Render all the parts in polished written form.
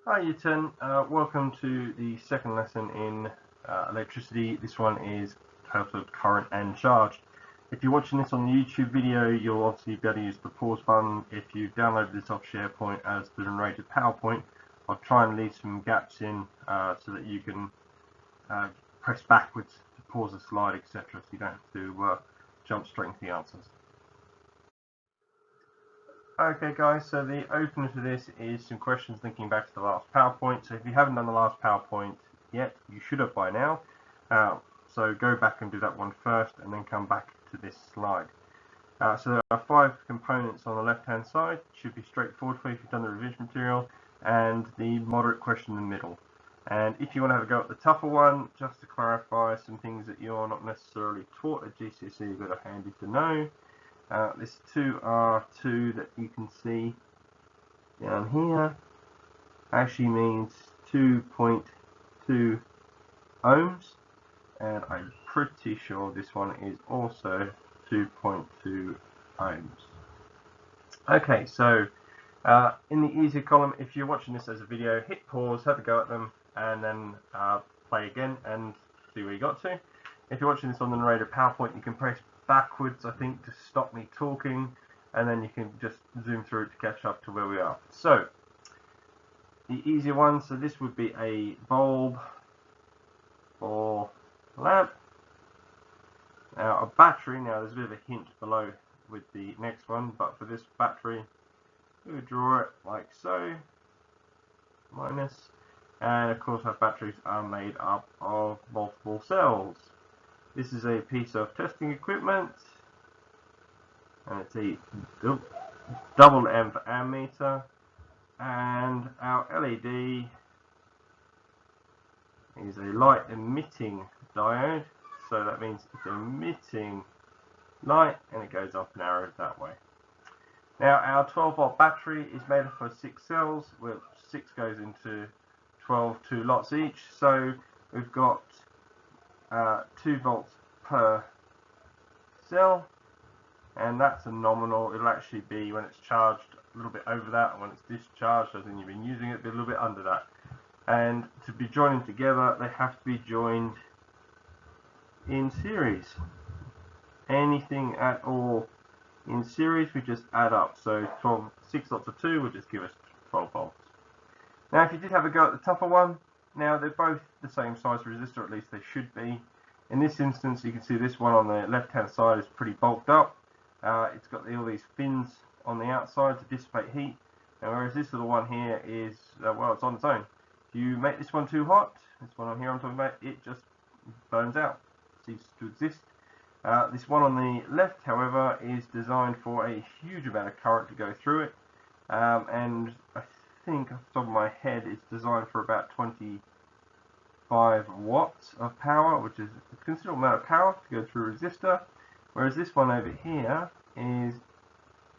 Hi U10, welcome to the second lesson in electricity. This one is titled Current and Charge. If you're watching this on the YouTube video, you'll obviously be able to use the pause button. If you've downloaded this off SharePoint as the narrated PowerPoint, I'll try and leave some gaps in so that you can press backwards to pause the slide, etc., so you don't have to jump straight into the answers. Okay guys, so the opener to this is some questions linking back to the last PowerPoint. So if you haven't done the last PowerPoint yet, you should have by now. So go back and do that one first and then come back to this slide. So there are 5 components on the left hand side. Should be straightforward for you if you've done the revision material, and the moderate question in the middle. And if you want to have a go at the tougher one, just to clarify some things that you're not necessarily taught at GCSE that are handy to know. This 2R2 that you can see down here actually means 2.2 ohms, and I'm pretty sure this one is also 2.2 ohms. Okay, so in the easier column, if you're watching this as a video, hit pause, have a go at them, and then play again and see where you got to. If you're watching this on the narrator PowerPoint, you can press backwards, I think, to stop me talking, and then you can just zoom through it to catch up to where we are. So the easier one, so this would be a bulb or lamp. Now a battery, now there's a bit of a hint below with the next one, but for this battery we would draw it like so, minus, and of course our batteries are made up of multiple cells. This is a piece of testing equipment, and it's a double amp ammeter, and our LED is a light emitting diode, so that means it's emitting light and it goes up and arrows that way. Now our 12-volt battery is made up of 6 cells, where 6 goes into 12 2 lots each, so we've got 2 volts per cell, and that's a nominal. It'll actually be, when it's charged, a little bit over that, and when it's discharged, as in you've been using it, it'll be a little bit under that. And to be joining together, they have to be joined in series. Anything at all in series, we just add up. So 6 lots of 2 will just give us 12 volts. Now if you did have a go at the tougher one, now they're both the same size resistor, at least they should be. In this instance, you can see this one on the left hand side is pretty bulked up. It's got all these fins on the outside to dissipate heat, and whereas this little one here is, well, it's on its own. If you make this one too hot, this one on here I'm talking about, it just burns out, ceases to exist. This one on the left, however, is designed for a huge amount of current to go through it, and I think off the top of my head it's designed for about 25 watts of power, which is a considerable amount of power to go through a resistor, whereas this one over here is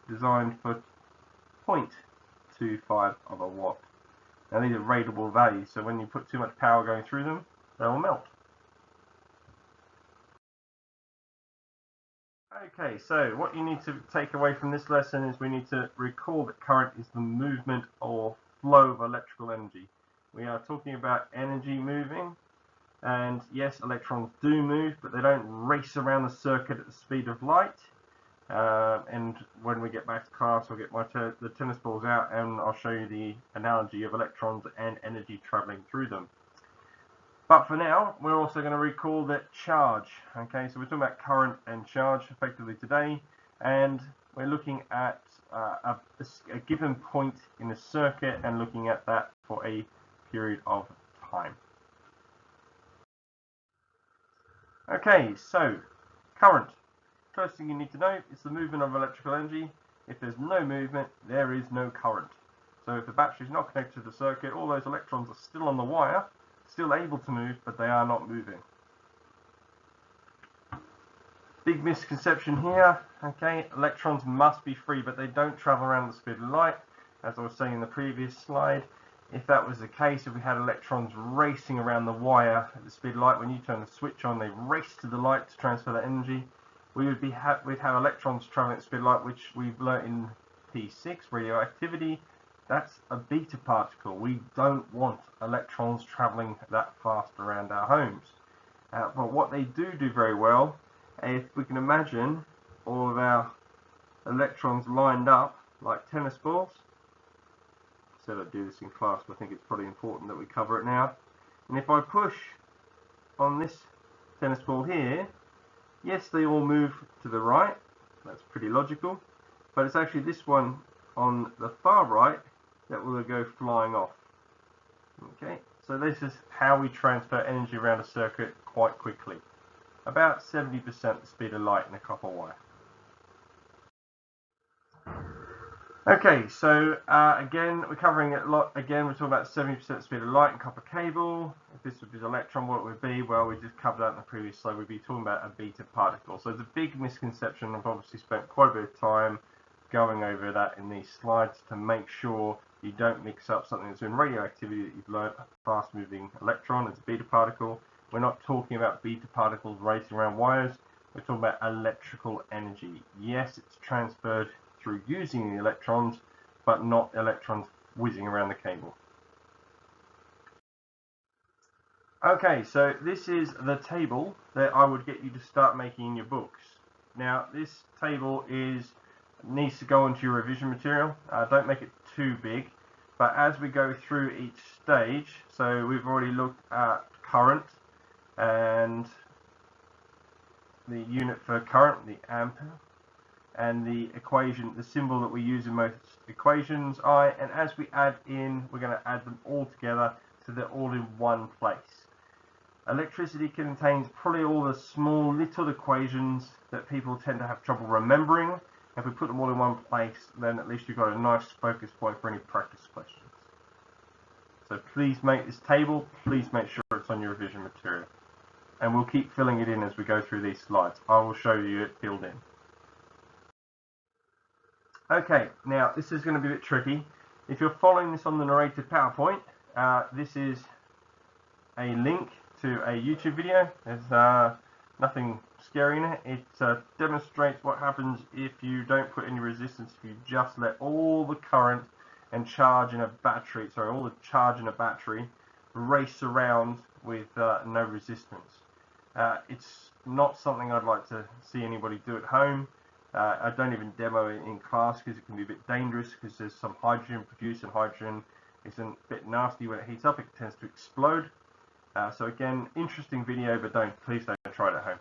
designed for 0.25 of a watt. Now these are rateable values, so when you put too much power going through them, they will melt. Okay, so what you need to take away from this lesson is we need to recall that current is the movement or flow of electrical energy. We are talking about energy moving, and yes, electrons do move, but they don't race around the circuit at the speed of light. And when we get back to class, I'll get the tennis balls out and I'll show you the analogy of electrons and energy traveling through them. But for now, we're also going to recall that charge. Okay, so we're talking about current and charge effectively today, and we're looking at a given point in a circuit and looking at that for a period of time. Okay, so current. First thing you need to know is the movement of electrical energy. If there's no movement, there is no current. So if the battery is not connected to the circuit, all those electrons are still on the wire, still able to move, but they are not moving. Big misconception here, okay, electrons must be free, but they don't travel around the speed of light, as I was saying in the previous slide. If that was the case, if we had electrons racing around the wire at the speed of light, when you turn the switch on, they race to the light to transfer that energy, we'd have electrons traveling at the speed of light, which we've learnt in P6, radioactivity, That's a beta particle. We don't want electrons traveling that fast around our homes. But what they do very well, if we can imagine all of our electrons lined up like tennis balls. I said I'd do this in class, but I think it's probably important that we cover it now. And if I push on this tennis ball here, yes, they all move to the right. That's pretty logical. But it's actually this one on the far right that will go flying off. Okay, so this is how we transfer energy around a circuit quite quickly. About 70% the speed of light in a copper wire. Okay, so again, we're covering it a lot. Again, we're talking about 70% speed of light in copper cable. If this would be an electron, what it would be? Well, we just covered that in the previous slide. We'd be talking about a beta particle. So it's a big misconception. I've obviously spent quite a bit of time going over that in these slides to make sure you don't mix up something that's in radioactivity that you've learned, a fast-moving electron. It's a beta particle. We're not talking about beta particles racing around wires. We're talking about electrical energy. Yes, it's transferred through using the electrons, but not electrons whizzing around the cable. Okay, so this is the table that I would get you to start making in your books. Now, this table needs to go into your revision material. Don't make it too big, but as we go through each stage, so we've already looked at current and the unit for current, the ampere, and the equation, the symbol that we use in most equations, I, and as we add in, we're going to add them all together so they're all in one place. Electricity contains probably all the small little equations that people tend to have trouble remembering. If we put them all in one place, then at least you've got a nice focus point for any practice questions. So please make this table, please make sure it's on your revision material. And we'll keep filling it in as we go through these slides. I will show you it filled in. Okay, now this is going to be a bit tricky. If you're following this on the narrated PowerPoint, this is a link to a YouTube video. There's nothing scary in it. It demonstrates what happens if you don't put any resistance, if you just let all the current and charge in a battery, all the charge in a battery race around with no resistance. It's not something I'd like to see anybody do at home. I don't even demo it in class because it can be a bit dangerous because there's some hydrogen produced, and hydrogen is a bit nasty when it heats up. It tends to explode. So again, interesting video, but please don't try it at home.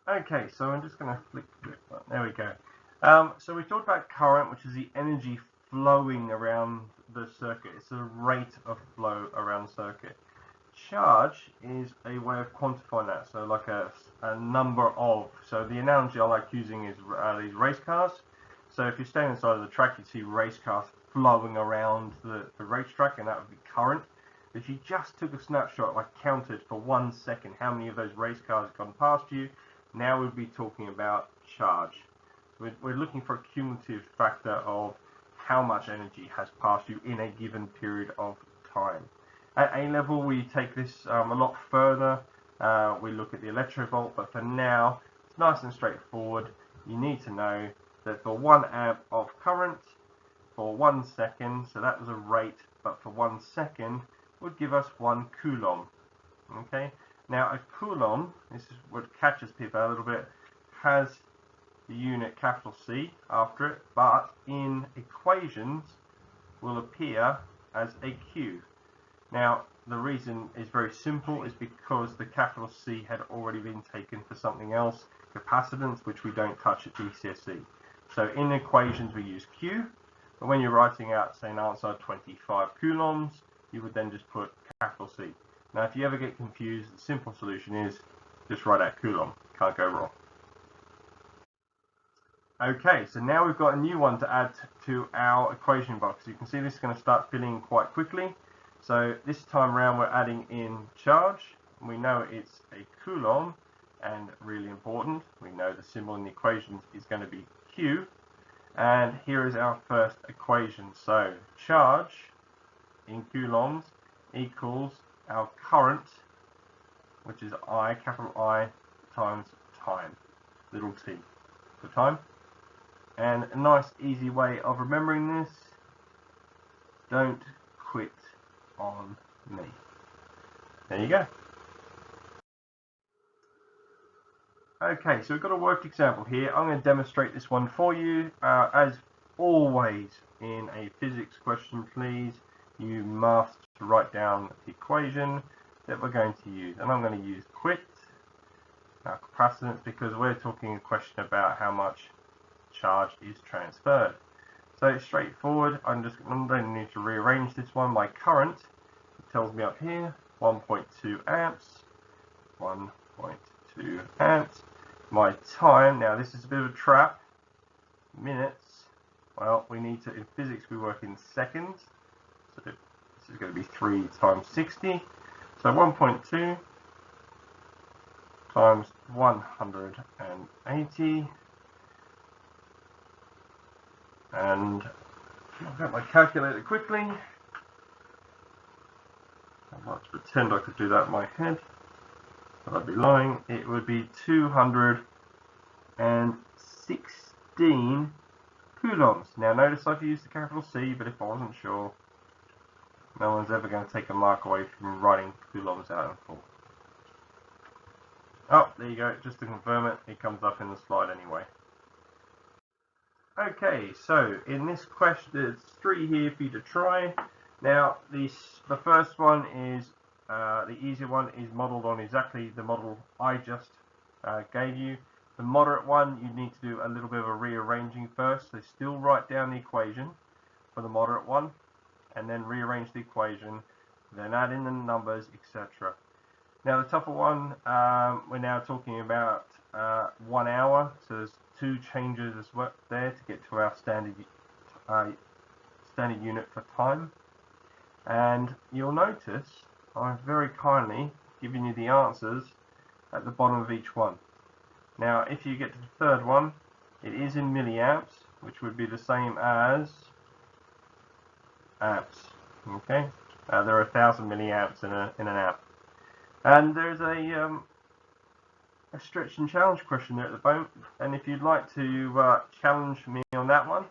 Okay, so I'm just going to flick it. There we go. So we talked about current, which is the energy flowing around the circuit. It's the rate of flow around the circuit. Charge is a way of quantifying that, so like a number of. So the analogy I like using is these race cars. So if you're standing inside of the track, you'd see race cars flowing around the racetrack, and that would be current. If you just took a snapshot, like counted for 1 second how many of those race cars have gone past you, now we'd be talking about charge. So we're looking for a cumulative factor of how much energy has passed you in a given period of time. At A level, we take this a lot further. We look at the electrovolt, but for now, it's nice and straightforward. You need to know that for 1 amp of current, for 1 second, so that was a rate, but for 1 second would give us 1 coulomb. Okay. Now a coulomb, this is what catches people a little bit, has the unit capital C after it, but in equations will appear as a Q. Now, the reason is very simple, is because the capital C had already been taken for something else, capacitance, which we don't touch at GCSE. So in equations we use Q, but when you're writing out, say, an answer 25 coulombs, you would then just put capital C. Now, if you ever get confused, the simple solution is just write out coulomb. Can't go wrong. Okay, so now we've got a new one to add to our equation box. You can see this is going to start filling quite quickly. So this time around we're adding in charge. We know it's a coulomb, and really important, we know the symbol in the equations is going to be Q. And here is our first equation. So charge in coulombs equals our current, which is I, capital I, times time, little t. So time And a nice easy way of remembering this: don't quit on me. There you go. Okay, so we've got a worked example here. I'm going to demonstrate this one for you. As always in a physics question, please, you must write down the equation that we're going to use. And I'm going to use quit, capacitance, because we're talking a question about how much charge is transferred. So it's straightforward. I'm going to need to rearrange this one. My current, it tells me up here, 1.2 amps, 1.2 amps. My time, now this is a bit of a trap, minutes, well, we need to, in physics we work in seconds, so this is going to be 3 times 60, so 1.2 times 180, and I'll get my calculator quickly. I'd like to pretend I could do that in my head, but I'd be lying. It would be 216 coulombs. Now notice I've used the capital C, but if I wasn't sure, no one's ever going to take a mark away from writing coulombs out in full. Oh, there you go, just to confirm it, it comes up in the slide anyway. Okay, so in this question, there's 3 here for you to try. Now, the first one is, the easier one is modelled on exactly the model I just gave you. The moderate one, you need to do a little bit of a rearranging first. So still write down the equation for the moderate one, and then rearrange the equation, then add in the numbers, etc. Now the tougher one, we're now talking about 1 hour, so there's 2 changes as well there to get to our standard unit for time. And you'll notice I've very kindly given you the answers at the bottom of each one. Now if you get to the third one, it is in milliamps, which would be the same as amps. Okay, there are 1,000 milliamps in an amp. And there's a stretch and challenge question there at the bottom, and if you'd like to challenge me on that one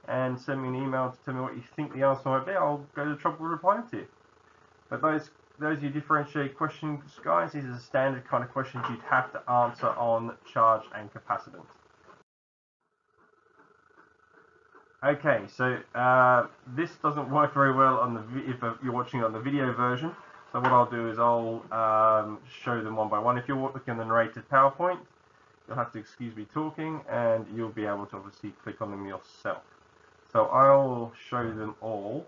and send me an email to tell me what you think the answer might be, I'll go to the trouble of replying to you. But those you differentiate questions, guys, these are the standard kind of questions you'd have to answer on charge and capacitance. Okay, so this doesn't work very well on if you're watching on the video version. So what I'll do is I'll show them one by one. If you're looking at the narrated PowerPoint, you'll have to excuse me talking, and you'll be able to obviously click on them yourself. So I'll show them all.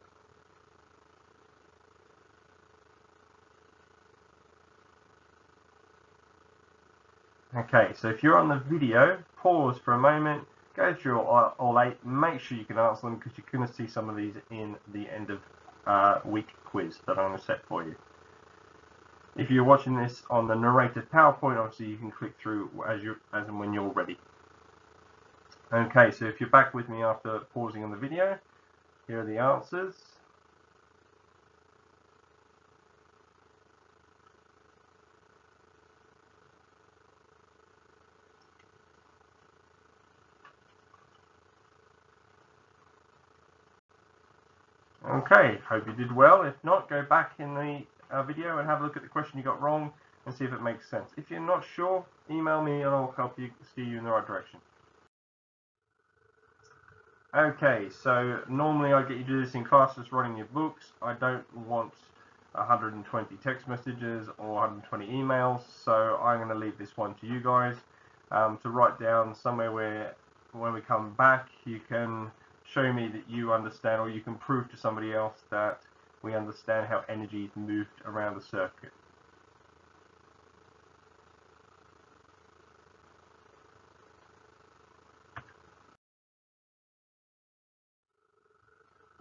Okay, so if you're on the video, pause for a moment, go through all 8, make sure you can answer them, because you're going to see some of these in the end of week quiz that I'm going to set for you. If you're watching this on the narrated PowerPoint, obviously you can click through as and when you're ready. Okay, so if you're back with me after pausing on the video, here are the answers. Okay, hope you did well. If not, go back in the video and have a look at the question you got wrong and see if it makes sense. If you're not sure, email me and I'll help you steer you in the right direction. Okay, so normally I get you to do this in class, just writing your books. I don't want 120 text messages or 120 emails, so I'm going to leave this one to you guys to write down somewhere where when we come back you can show me that you understand, or you can prove to somebody else that we understand how energy is moved around the circuit.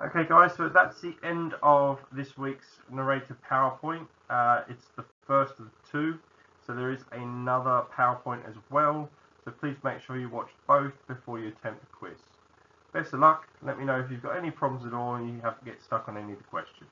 Okay guys, so that's the end of this week's narrative PowerPoint. It's the first of 2, so there is another PowerPoint as well, so please make sure you watch both before you attempt the quiz. Best of luck. Let me know if you've got any problems at all and you have to get stuck on any of the questions.